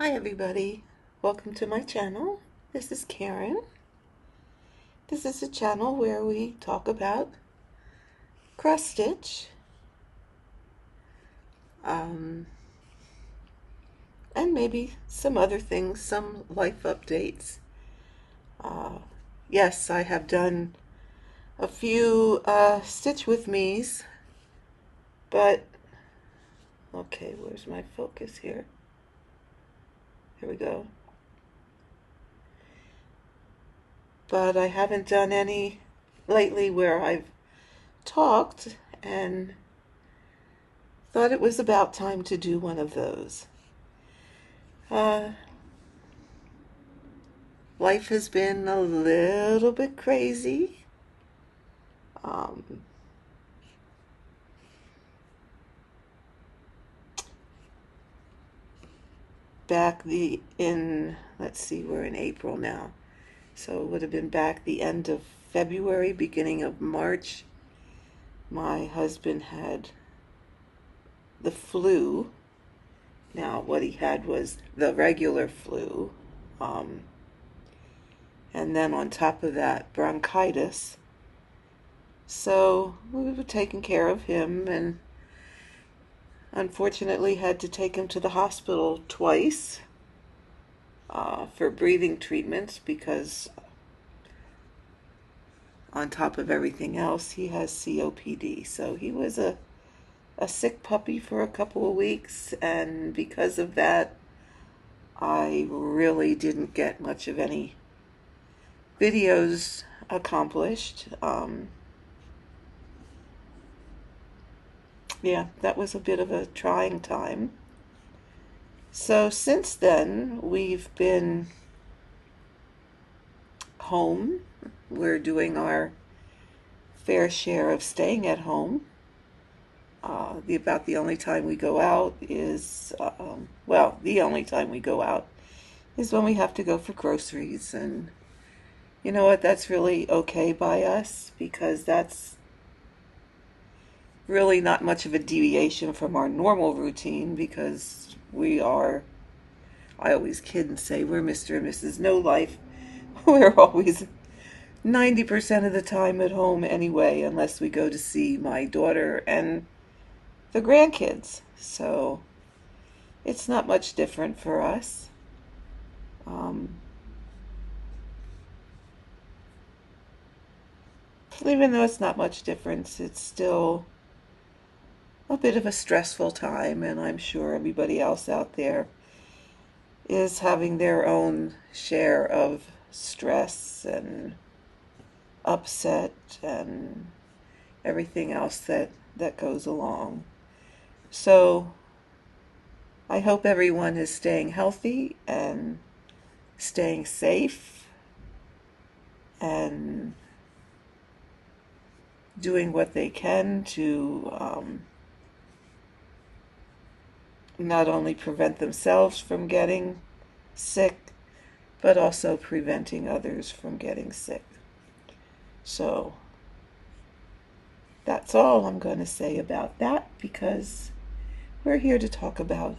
Hi everybody, welcome to my channel. This is Karen. This is a channel where we talk about cross stitch and maybe some other things, some life updates. Yes, I have done a few stitch with me's, but okay, where's my focus here? Here we go. But I haven't done any lately where I've talked and thought it was about time to do one of those. Life has been a little bit crazy. Let's see, we're in April now. So it would have been back the end of February, beginning of March. My husband had the flu. Now, what he had was the regular flu. And then on top of that, bronchitis. So we were taking care of him and unfortunately had to take him to the hospital twice for breathing treatments because on top of everything else, he has COPD. So he was a sick puppy for a couple of weeks, and because of that, I really didn't get much of any videos accomplished. Yeah, that was a bit of a trying time. So since then, we've been home. We're doing our fair share of staying at home. About the only time we go out is, the only time we go out is when we have to go for groceries. And you know what? That's really okay by us because that's really not much of a deviation from our normal routine because I always kid and say we're Mr. and Mrs. No Life. We're always 90% of the time at home anyway, unless we go to see my daughter and the grandkids. So it's not much different for us. Even though it's not much difference, it's still a bit of a stressful time, and I'm sure everybody else out there is having their own share of stress and upset and everything else that goes along. So I hope everyone is staying healthy and staying safe and doing what they can to not only prevent themselves from getting sick, but also preventing others from getting sick. So that's all I'm going to say about that because we're here to talk about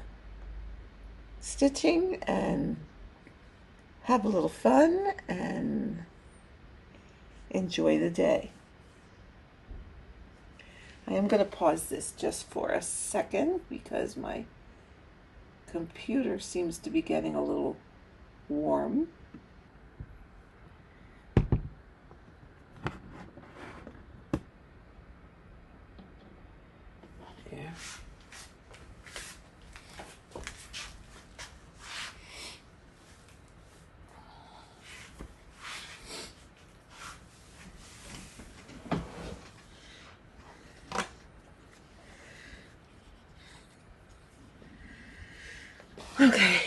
stitching and have a little fun and enjoy the day. I am going to pause this just for a second because my computer seems to be getting a little warm. There. Okay.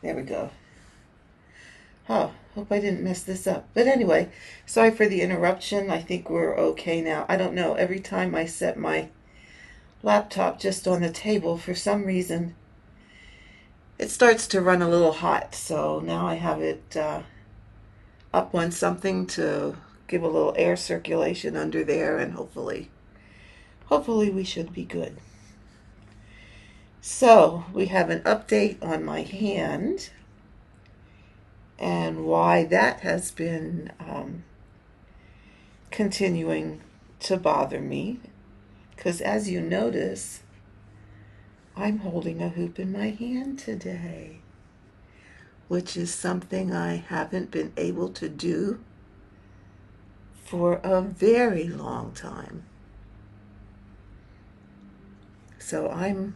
There we go. Oh, hope I didn't mess this up. But anyway, sorry for the interruption. I think we're okay now. I don't know. Every time I set my laptop just on the table, for some reason, it starts to run a little hot. So now I have it up on something to give a little air circulation under there, and hopefully we should be good. So we have an update on my hand and why that has been continuing to bother me, because as you notice, I'm holding a hoop in my hand today, which is something I haven't been able to do for a very long time. So I'm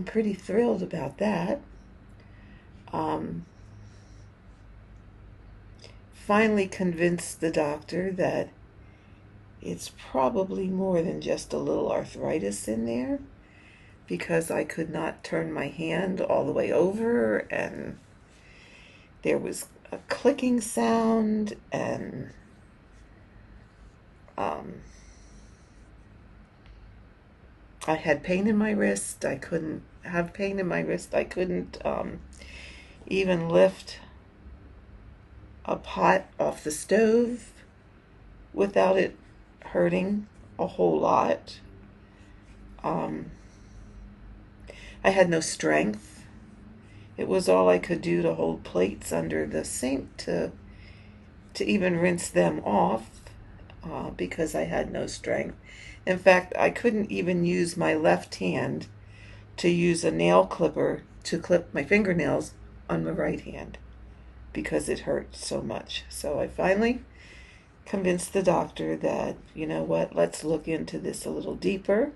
pretty thrilled about that. Finally convinced the doctor that it's probably more than just a little arthritis in there, because I could not turn my hand all the way over, and there was a clicking sound, and I had pain in my wrist. I couldn't have pain in my wrist. I couldn't even lift a pot off the stove without it hurting a whole lot. I had no strength. It was all I could do to hold plates under the sink to even rinse them off, because I had no strength. In fact, I couldn't even use my left hand to use a nail clipper to clip my fingernails on my right hand because it hurt so much. So I finally convinced the doctor that, you know what, let's look into this a little deeper.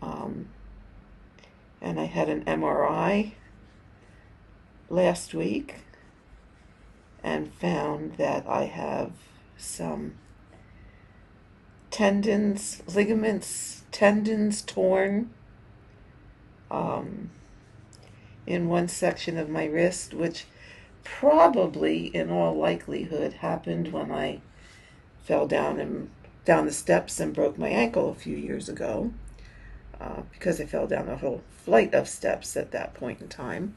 And I had an MRI last week and found that I have some tendons torn in one section of my wrist, which probably in all likelihood happened when I fell down the steps and broke my ankle a few years ago, because I fell down a whole flight of steps at that point in time.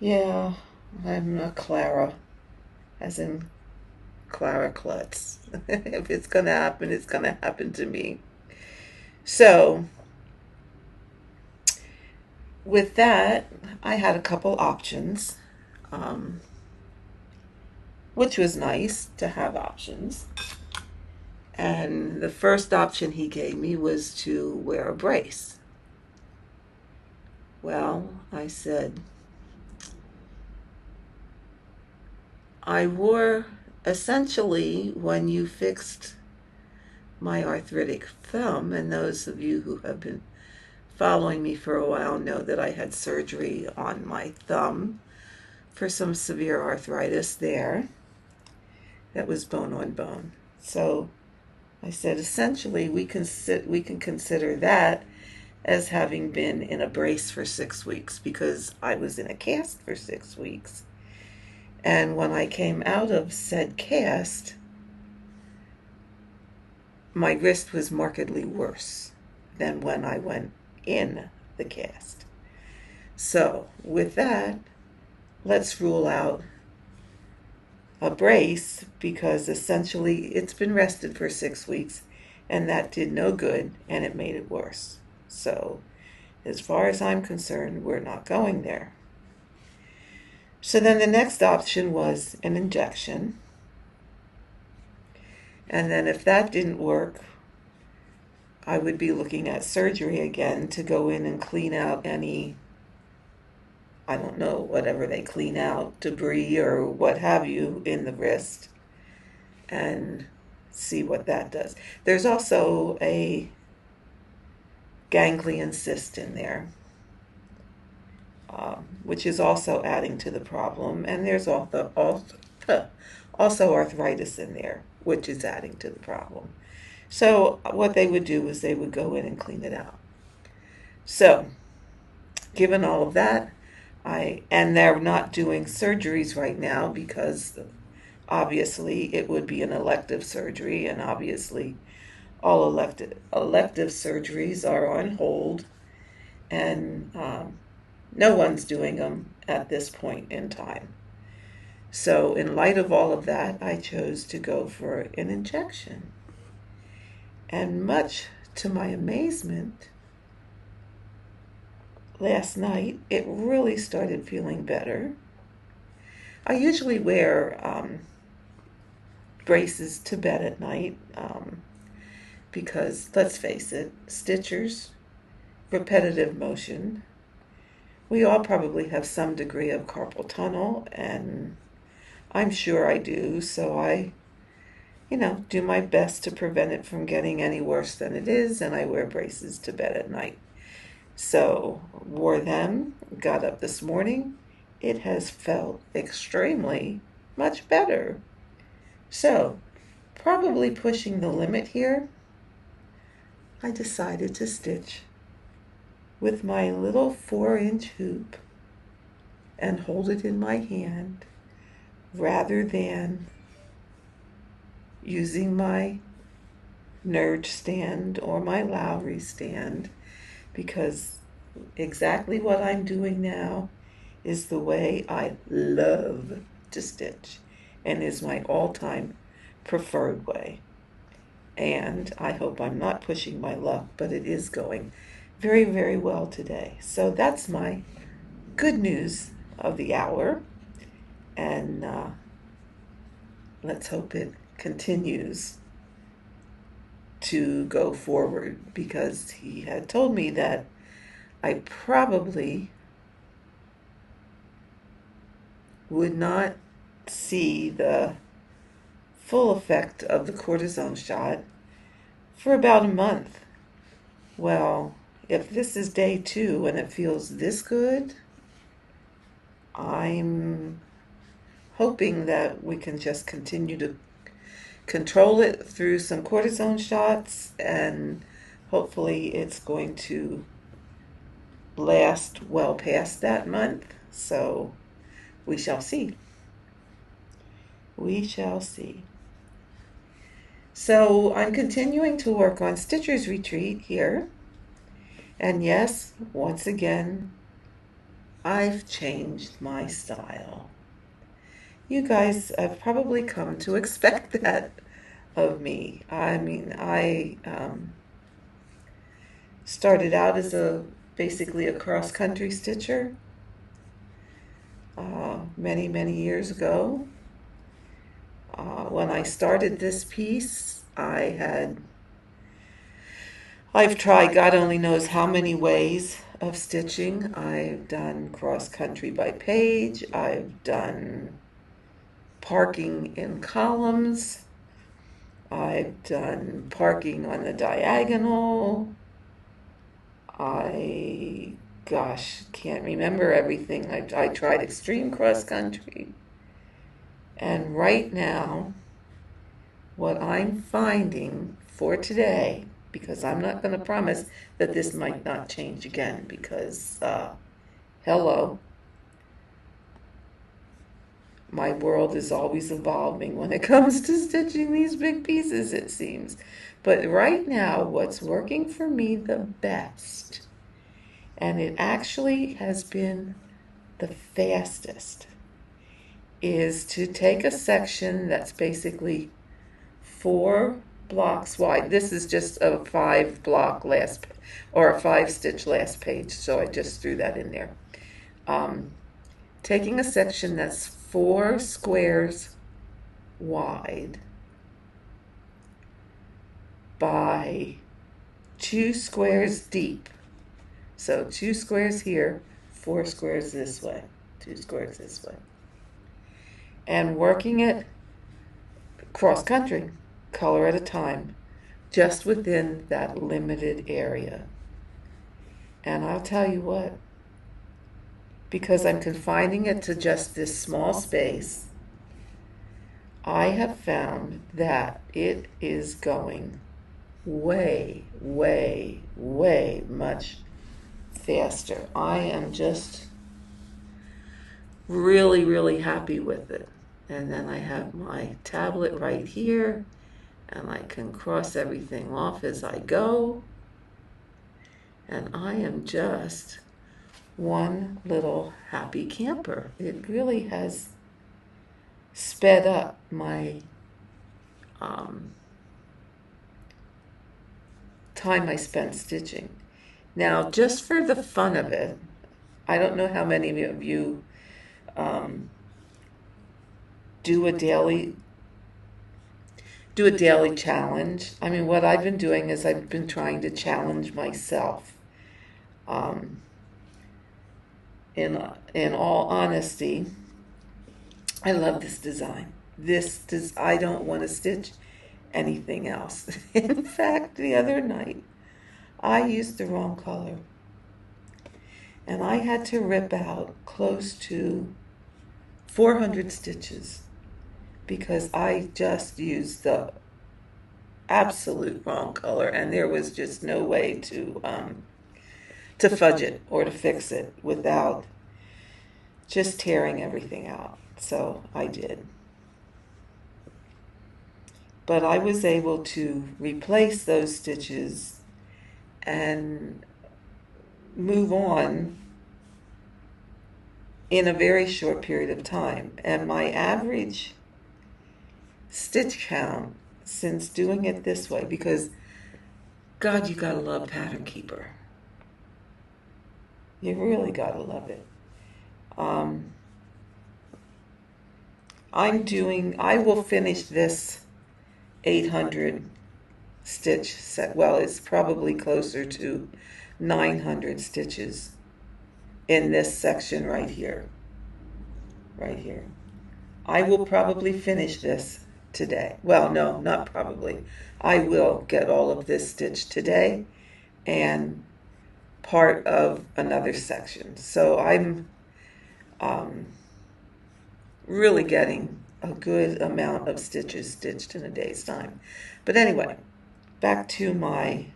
Yeah, I'm a Clara, as in Clara Klutz. If it's going to happen, it's going to happen to me. So, with that, I had a couple options, which was nice to have options. And the first option he gave me was to wear a brace. Well, I said, I wore, essentially, when you fixed my arthritic thumb, and those of you who have been following me for a while know that I had surgery on my thumb for some severe arthritis there that was bone on bone. So I said, essentially, we can consider that as having been in a brace for 6 weeks, because I was in a cast for 6 weeks. And when I came out of said cast, my wrist was markedly worse than when I went in the cast. So with that, let's rule out a brace, because essentially it's been rested for 6 weeks, and that did no good, and it made it worse. So as far as I'm concerned, we're not going there. So then the next option was an injection. And then if that didn't work, I would be looking at surgery again to go in and clean out any, I don't know, whatever they clean out, debris or what have you in the wrist, and see what that does. There's also a ganglion cyst in there, which is also adding to the problem. And there's also arthritis in there, which is adding to the problem. So what they would do is they would go in and clean it out. So given all of that, and they're not doing surgeries right now because obviously it would be an elective surgery, and obviously all elective surgeries are on hold, and no one's doing them at this point in time. So, in light of all of that, I chose to go for an injection. And much to my amazement, last night it really started feeling better. I usually wear braces to bed at night because, let's face it, stitchers, repetitive motion. We all probably have some degree of carpal tunnel, and I'm sure I do, so I do my best to prevent it from getting any worse than it is, and I wear braces to bed at night. So, wore them, got up this morning. It has felt extremely much better. So, probably pushing the limit here, I decided to stitch with my little 4-inch hoop and hold it in my hand rather than using my Nerd stand or my Lowry stand, because exactly what I'm doing now is the way I love to stitch and is my all-time preferred way. And I hope I'm not pushing my luck, but it is going very, very well today. So that's my good news of the hour, and let's hope it continues to go forward, because he had told me that I probably would not see the full effect of the cortisone shot for about a month. Well, if this is day 2 and it feels this good, I'm hoping that we can just continue to control it through some cortisone shots, and hopefully it's going to last well past that month. So we shall see. We shall see. So I'm continuing to work on Stitcher's Retreat here. And yes, once again, I've changed my style. You guys have probably come to expect that of me. I mean, I started out as basically a cross-country stitcher many, many years ago. When I started this piece, I've tried God only knows how many ways of stitching. I've done cross-country by page. I've done parking in columns. I've done parking on the diagonal. Can't remember everything. I tried extreme cross country. And right now, what I'm finding for today, because I'm not going to promise that this might not change again, because, hello, my world is always evolving when it comes to stitching these big pieces, it seems. But right now, what's working for me the best, and it actually has been the fastest, is to take a section that's basically 4 blocks wide. This is just a 5-block last, or a 5-stitch last page, so I just threw that in there. Taking a section that's 4 squares wide by 2 squares deep. So 2 squares here, 4 squares this way, 2 squares this way. And working it cross country, color at a time, just within that limited area. And I'll tell you what, because I'm confining it to just this small space, I have found that it is going way, way, way much faster. I am just really, really happy with it. And then I have my tablet right here, and I can cross everything off as I go. And I am just one little happy camper. It really has sped up my time I spent stitching. Now, just for the fun of it, I don't know how many of you do a daily challenge. I mean, what I've been doing is I've been trying to challenge myself. In all honesty, I love this design. I don't want to stitch anything else. In fact, the other night, I used the wrong color. And I had to rip out close to 400 stitches because I just used the absolute wrong color, and there was just no way to fudge it or to fix it without just tearing everything out. So I did. But I was able to replace those stitches and move on in a very short period of time. And my average stitch count since doing it this way, because God, you gotta love Pattern Keeper. You really gotta love it. I will finish this 800 stitch set. Well, it's probably closer to 900 stitches in this section right here. Right here. I will probably finish this today. Well, no, not probably. I will get all of this stitched today and part of another section. So I'm really getting a good amount of stitches stitched in a day's time. But anyway, back to my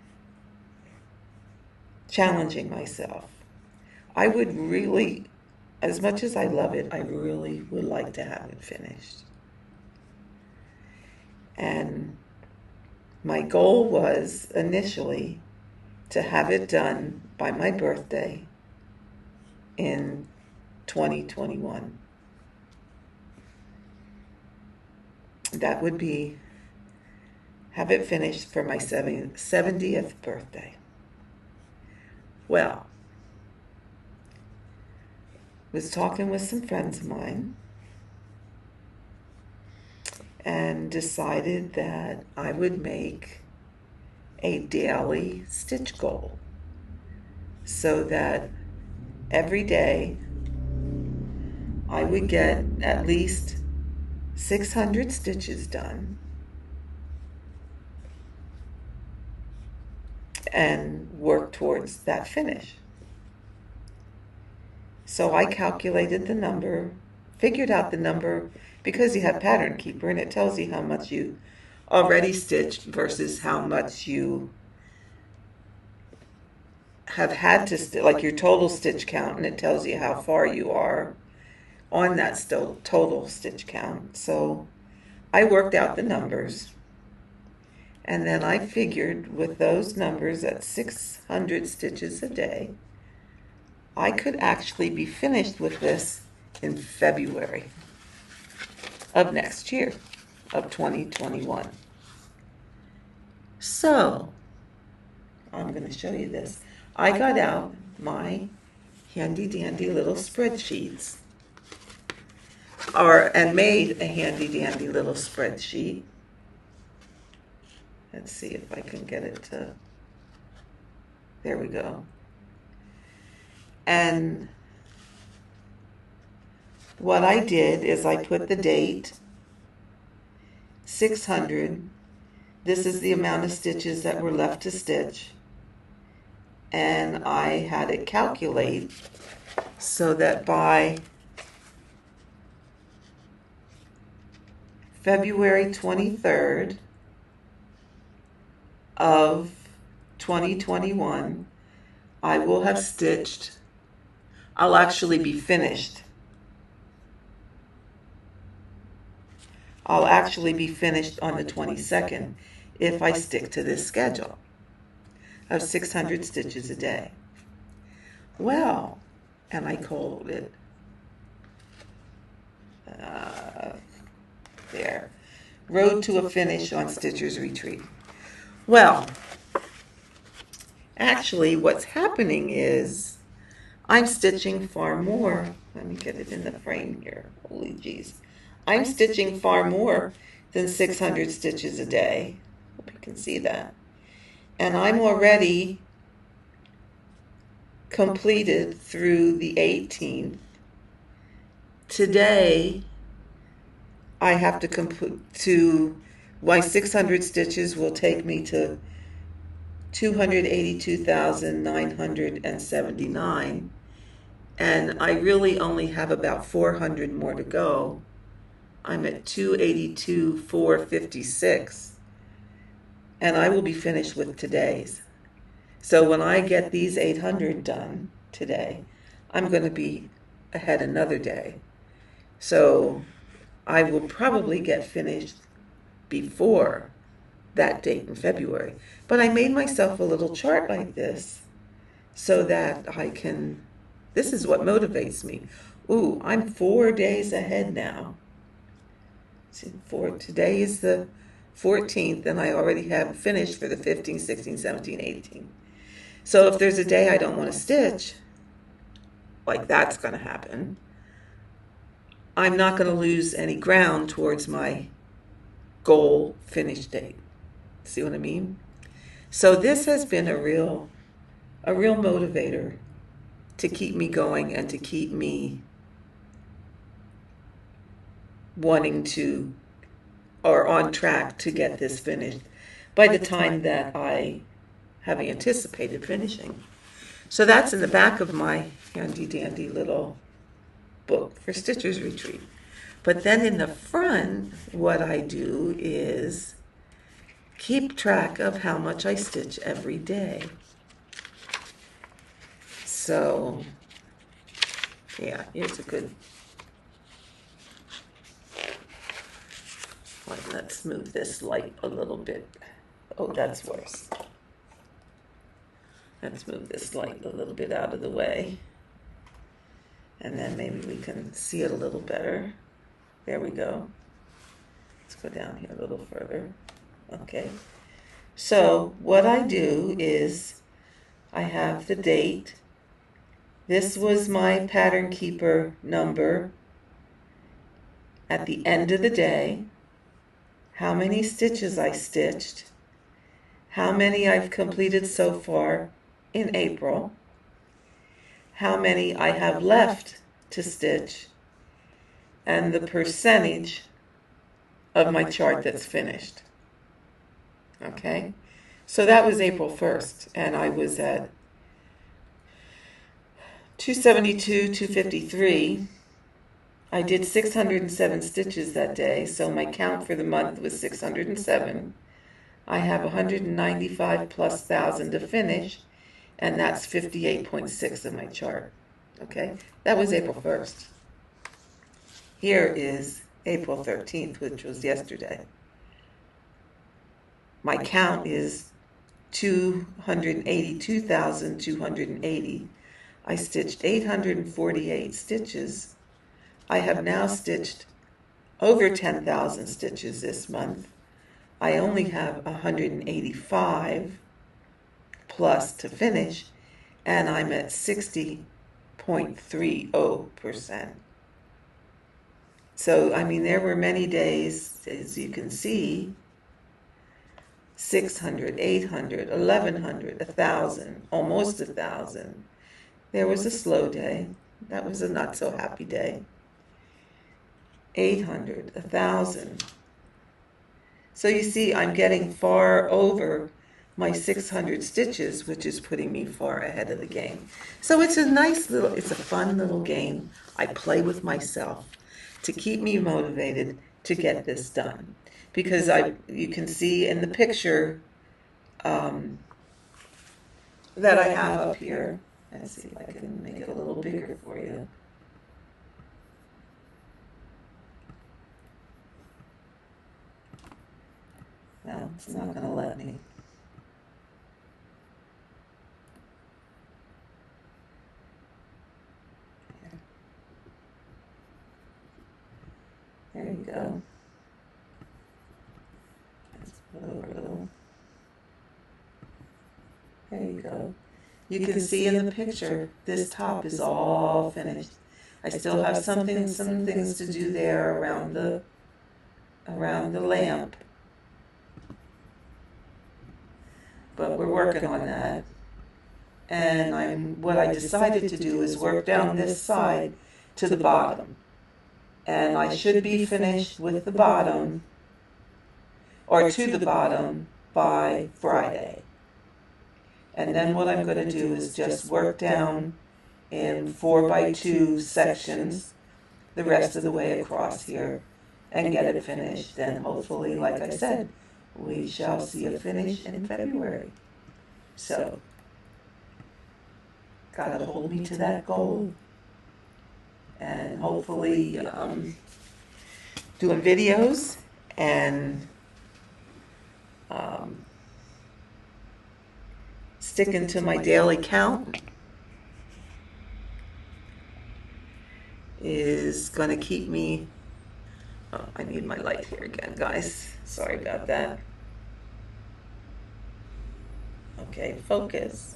challenging myself. I would really, as much as I love it, I really would like to have it finished. And my goal was initially to have it done by my birthday in 2021. That would be, have it finished for my 70th birthday. Well, was talking with some friends of mine and decided that I would make a daily stitch goal so that every day I would get at least 600 stitches done and work towards that finish. So I calculated the number, figured out the number, because you have Pattern Keeper and it tells you how much you already stitched versus how much you have had to stitch, like your total stitch count, and it tells you how far you are on that still total stitch count. So I worked out the numbers, and then I figured with those numbers at 600 stitches a day, I could actually be finished with this in February of next year, of 2021. So, I'm going to show you this. I got out my handy dandy little spreadsheets, and made a handy dandy little spreadsheet. Let's see if I can get it to, there we go. And what I did is I put the date, 600. This is the amount of stitches that were left to stitch. And I had it calculate so that by February 23rd of 2021, I will have stitched, I'll actually be finished. I'll actually be finished on the 22nd if I stick to this schedule of 600 stitches a day. Well, and I called it, there, Road to a Finish on Stitcher's Retreat. Well, actually what's happening is I'm stitching far more. Let me get it in the frame here. Holy jeez. I'm stitching far more than 600 stitches a day. Hope you can see that. And I'm already completed through the 18th. Today, I have to complete my 600 stitches will take me to 282,979, and I really only have about 400 more to go. I'm at 282,456, and I will be finished with today's. So when I get these 800 done today, I'm going to be ahead another day. So I will probably get finished before that date in February. But I made myself a little chart like this so that I can, this is what motivates me. Ooh, I'm 4 days ahead now. Today is the 14th, and I already have finished for the 15, 16, 17, 18. So if there's a day I don't want to stitch, like that's going to happen, I'm not going to lose any ground towards my goal finish date. See what I mean? So this has been a real motivator to keep me going and to keep me wanting to, or on track to get this finished by the time that I have anticipated finishing. So that's in the back of my handy dandy little book for Stitcher's Retreat. But then in the front, what I do is keep track of how much I stitch every day. So, yeah, here's a good one. Let's move this light a little bit. Oh, that's worse. Let's move this light a little bit out of the way. And then maybe we can see it a little better. There we go. Let's go down here a little further. Okay. So what I do is I have the date. This was my pattern keeper number at the end of the day. How many stitches I stitched. How many I've completed so far in April. How many I have left to stitch. And the percentage of my chart that's finished. Okay, so that was April 1st, and I was at 272, 253. I did 607 stitches that day, so my count for the month was 607. I have 195 plus thousand to finish, and that's 58.6 in my chart. Okay, that was April 1st. Here is April 13th, which was yesterday. My count is 282,280. I stitched 848 stitches. I have now stitched over 10,000 stitches this month. I only have 185 plus to finish, and I'm at 60.30%. So, I mean, there were many days, as you can see, 600, 800, 1,100, 1,000, almost 1,000. There was a slow day. That was a not so happy day. 800, 1,000. So you see, I'm getting far over my 600 stitches, which is putting me far ahead of the game. So it's a nice little, it's a fun little game. I play with myself to keep me motivated to get this done. Because you can see in the picture, that I have up here. Let's see if I can make it a little bigger for you. No, it's not going to let me. There you go. Let's put over a little. There you go. You can see in the picture, this top is all finished. I still have some things to do there around the lamp. But we're working on that. And what I decided to do is work down this side to the bottom. And I should be finished with the bottom, or to the bottom, by Friday. And then what I'm going to do is just work down in 4x2 sections the rest of the way across here and get it finished. And hopefully, like I said, we shall see a finish in February. So, gotta hold me to that goal. And hopefully doing videos and sticking to my daily count is going to keep me. Oh, I need my light here again, guys. Sorry about that. Okay, focus.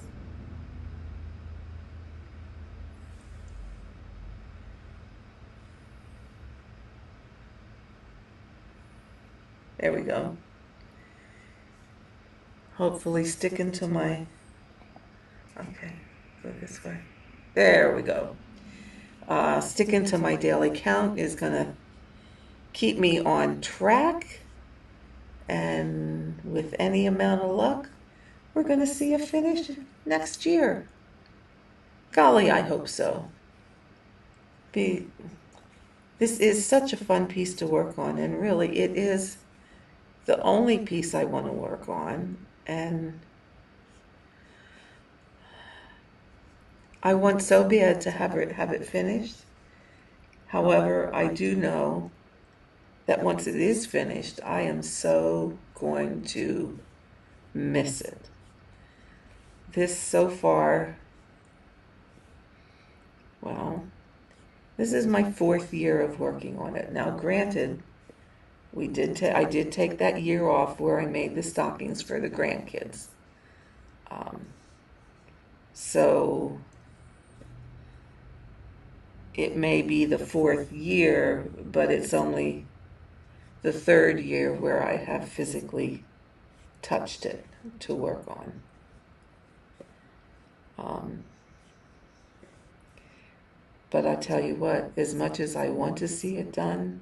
There we go. Hopefully sticking to my, okay, go this way. There we go. Sticking to my daily count is gonna keep me on track, and with any amount of luck, we're gonna see a finish next year. Golly, I hope so. This is such a fun piece to work on, and really it is the only piece I want to work on, and I want so bad to have it finished. However, I do know that once it is finished, I am so going to miss it. This so far, well, this is my 4th year of working on it. Now, granted, I did take that year off where I made the stockings for the grandkids. So it may be the 4th year, but it's only the 3rd year where I have physically touched it to work on. But I tell you what, as much as I want to see it done,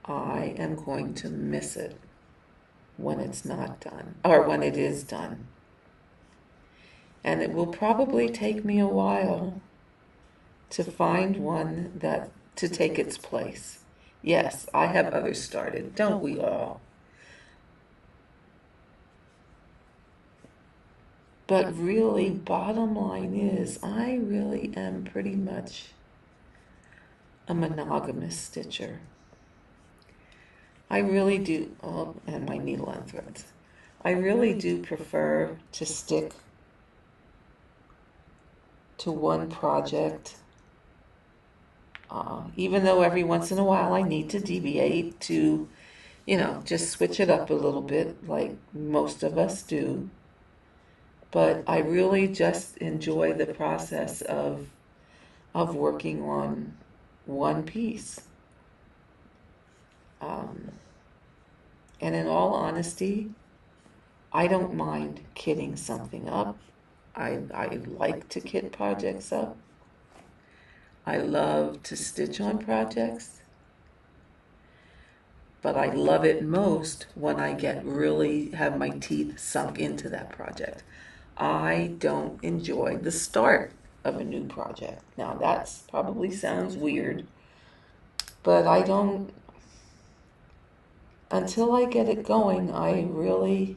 I am going to miss it when it's not done, or when it is done. And it will probably take me a while to find one to take its place. Yes, I have others started, don't we all? But really, bottom line is, I really am pretty much a monogamous stitcher. I really do, oh, and my needle and threads. I really do prefer to stick to one project, even though every once in a while I need to deviate to, just switch it up a little bit, like most of us do. But I really just enjoy the process of working on one piece. And in all honesty, I don't mind kitting something up. I like to kit projects up. I love to stitch on projects. But I love it most when I really have my teeth sunk into that project. I don't enjoy the start of a new project. Now that probably sounds weird, but I don't. Until I get it going, I really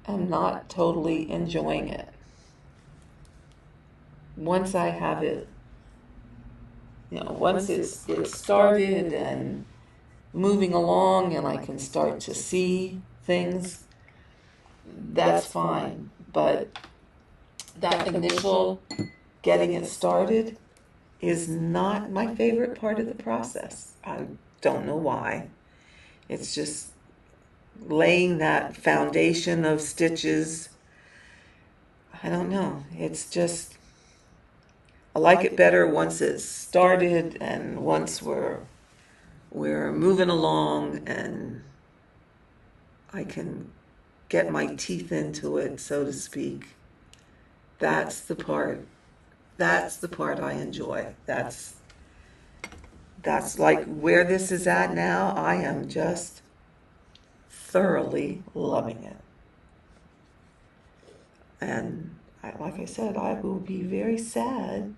am not totally enjoying it. Once I have it, once it's started and moving along and I can start to see things, that's fine. But that initial getting it started is not my favorite part of the process. I don't know why. It's just laying that foundation of stitches. I don't know. It's just, I like it better once it's started and once we're moving along and I can get my teeth into it, so to speak. That's the part. That's the part I enjoy. That's like where this is at now. I am just thoroughly loving it. And like I said, I will be very sad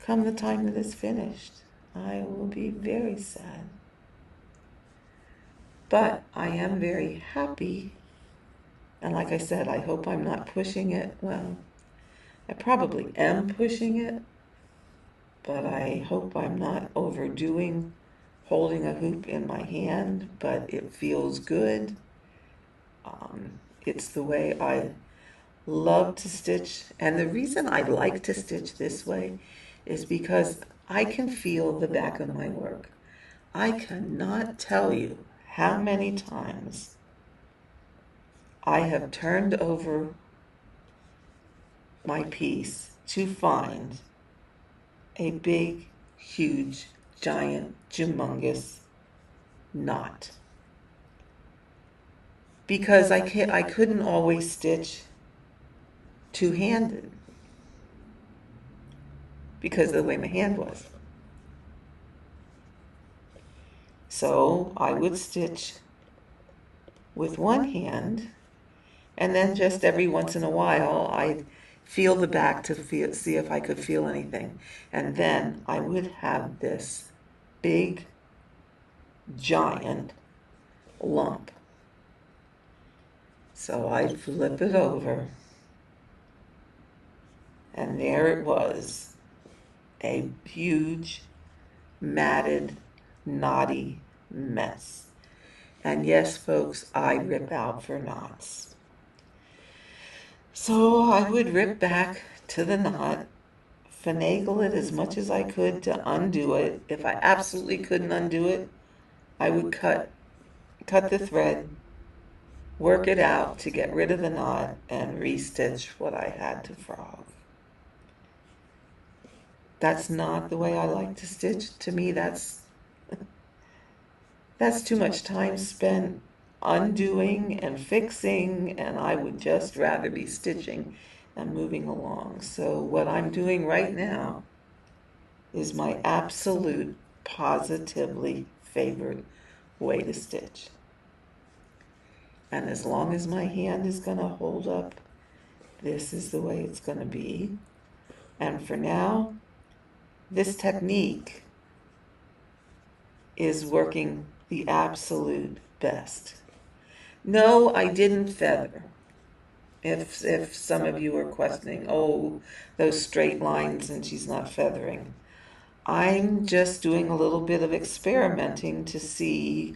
come the time that it's finished. I will be very sad. But I am very happy. And like I said, I hope I'm not pushing it. Well, I probably am pushing it, but I hope I'm not overdoing holding a hoop in my hand, but it feels good. It's the way I love to stitch. And the reason I like to stitch this way is because I can feel the back of my work. I cannot tell you how many times I have turned over my piece to find a big, huge, giant, humongous knot. Because I couldn't always stitch two-handed because of the way my hand was. So I would stitch with one hand, and then just every once in a while I'd feel the back to see if I could feel anything. And then I would have this big, giant lump. So I'd flip it over, and there it was, a huge, matted, knotty mess. And yes, folks, I rip out for knots. So I would rip back to the knot, finagle it as much as I could to undo it. If I absolutely couldn't undo it, I would cut the thread, work it out to get rid of the knot, and restitch what I had to frog. That's not the way I like to stitch. To me, that's too much time spent undoing and fixing, and I would just rather be stitching and moving along. So what I'm doing right now is my absolute, positively favorite way to stitch. And as long as my hand is going to hold up, this is the way it's going to be. And for now, this technique is working the absolute best. No, I didn't feather. If some of you are questioning, oh, those straight lines and she's not feathering. I'm just doing a little bit of experimenting to see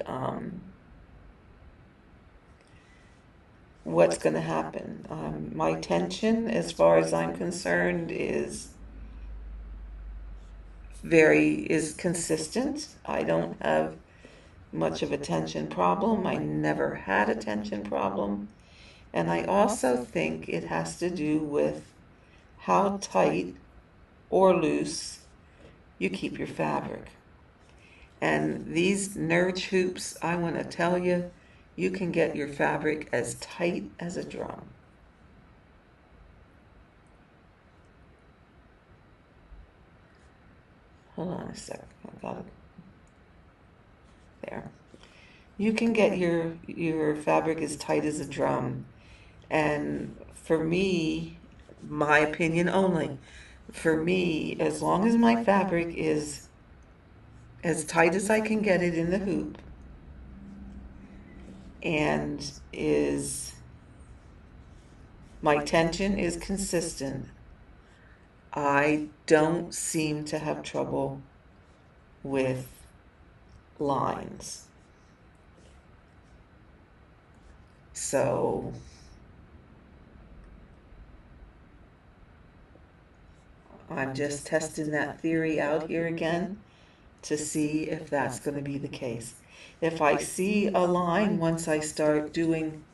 what's going to happen. My tension, as far as I'm concerned, is consistent. I don't have much of a tension problem. I never had a tension problem. And I also think it has to do with how tight or loose you keep your fabric. And these Nurge hoops, I want to tell you, you can get your fabric as tight as a drum. Hold on a sec. I got it. There. You can get your fabric as tight as a drum. And for me, my opinion only, for me, as long as my fabric is as tight as I can get it in the hoop and is My tension is consistent. I don't seem to have trouble with lines. So I'm just testing that theory out here again to see if that's going to be the case. If I see a line once I start doing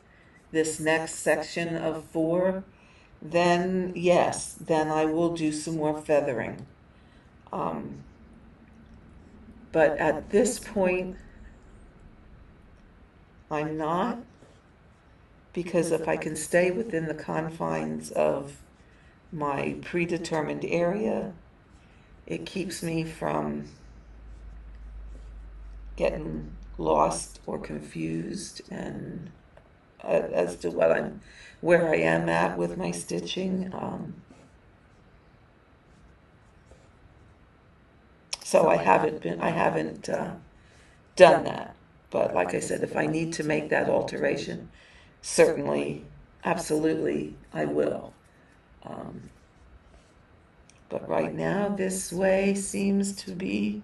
this next section of 4, then yes, then I will do some more feathering. But at this point, I'm not, because if I can stay within the confines of my predetermined area, it keeps me from getting lost or confused and as to where I am at with my stitching. So I haven't done that. But like I said, if I need to make that alteration, certainly, absolutely, I will. But right now, this way seems to be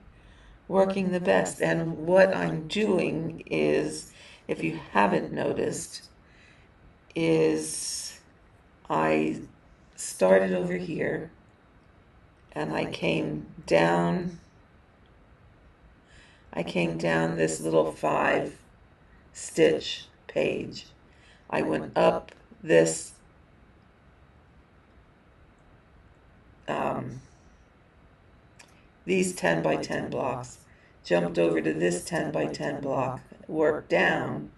working the best. And what I'm doing is, if you haven't noticed, is I started over here and I came down this little 5 stitch page. I went up this these 10 by 10 blocks, jumped over to this 10 by 10 block, worked down.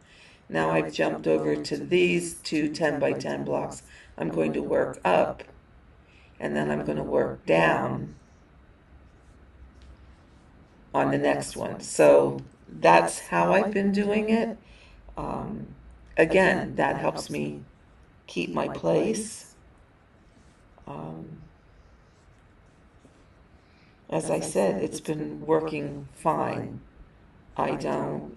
Now I've jumped over to these 2 10 by 10 blocks. I'm going to work up, and then I'm going to work down on the next one. So that's how I've been doing it. Again, that helps me keep my place. As I said, it's been working fine. I don't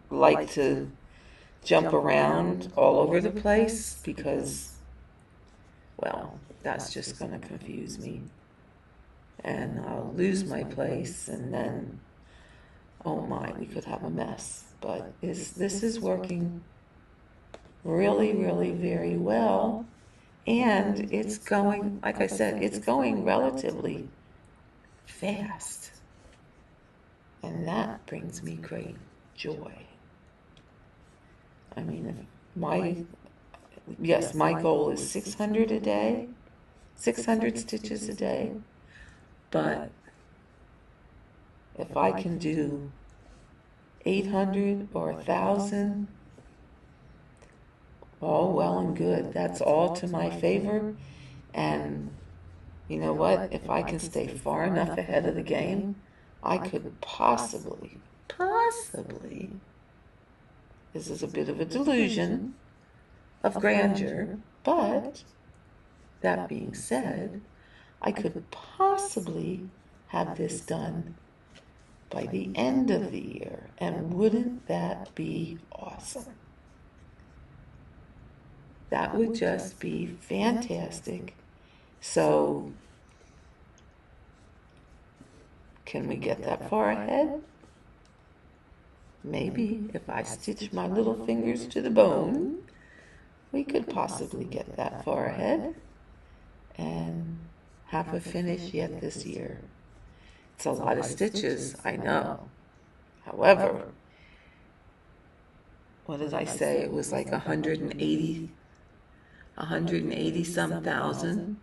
like to jump around all over the place because, well, that's just going to confuse me. And I'll lose my place, and then, oh my, we could have a mess. But this is working really, really very well. And it's going, like I said, it's going relatively fast. And that brings me great joy. I mean, my goal is 600 a day, 600 stitches a day. But if I can do 800 or 1,000, all well and good. That's all to my favor. And you know what? If I can stay far enough ahead of the game, I could possibly, this is a bit of a delusion of grandeur, but that being said, I could possibly have this done by the end of the year. And wouldn't that be awesome? That would just be fantastic. So, can we get that far ahead? Maybe if I stitch my little fingers to the bone, we could possibly get that far ahead and have a finish yet this year. It's a lot of stitches, I know. However, what did I say? It was like 180 some thousand.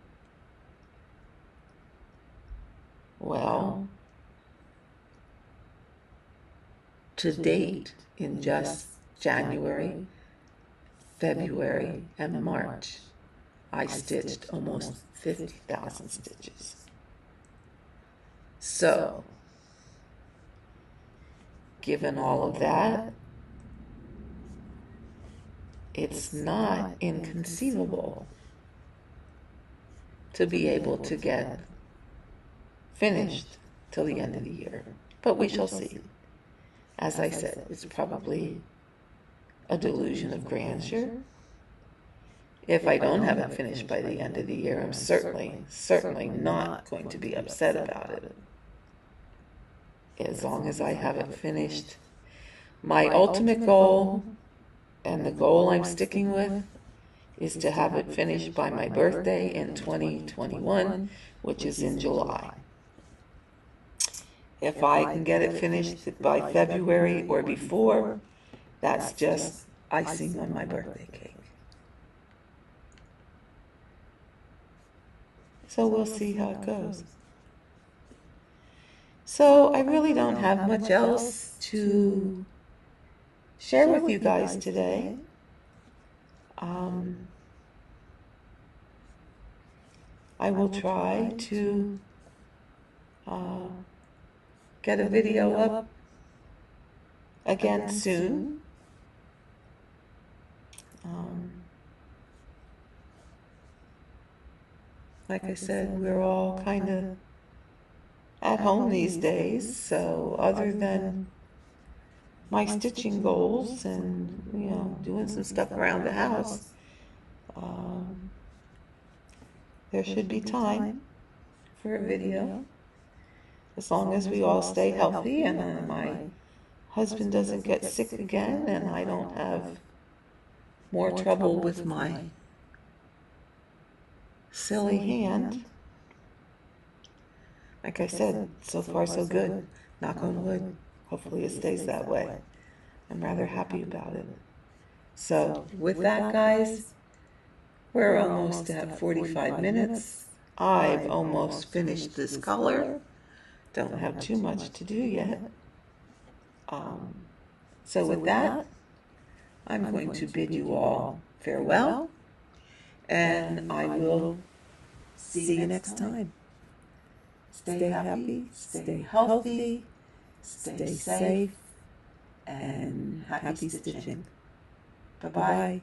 Well, to date, in just January, February, and March, I stitched almost 50,000 stitches. So, given all of that, it's not inconceivable to be able to get finished till the end of the year. But we shall see. As I said, it's probably a delusion of grandeur. If I don't have it finished by the end of the year, I'm certainly not going to be upset about it. As long as I have it finished. My ultimate goal, and the goal I'm sticking with, is to have it finished by my birthday in 2021, which is in July. If I can get it finished by February or before, that's just icing on my birthday cake. So we'll see how it goes. So I really don't have much else to share with you guys today. I will try to get a video up again soon. Like I said, we're all kind of at home these days, so other than my stitching goals and, doing some stuff around the house, there should be time for a video, as long as we all stay healthy and my husband doesn't get sick again and I don't have more trouble with my silly hand. Like I said, so far so good. Knock on wood. Hopefully it stays that way. I'm rather happy about it. So with that, guys, we're almost at 45 minutes. I've almost finished this color. Don't have too much to do yet. So with that, I'm going to bid you all farewell, and I will see you next time. Stay happy, stay healthy, stay safe, and happy stitching. Bye-bye.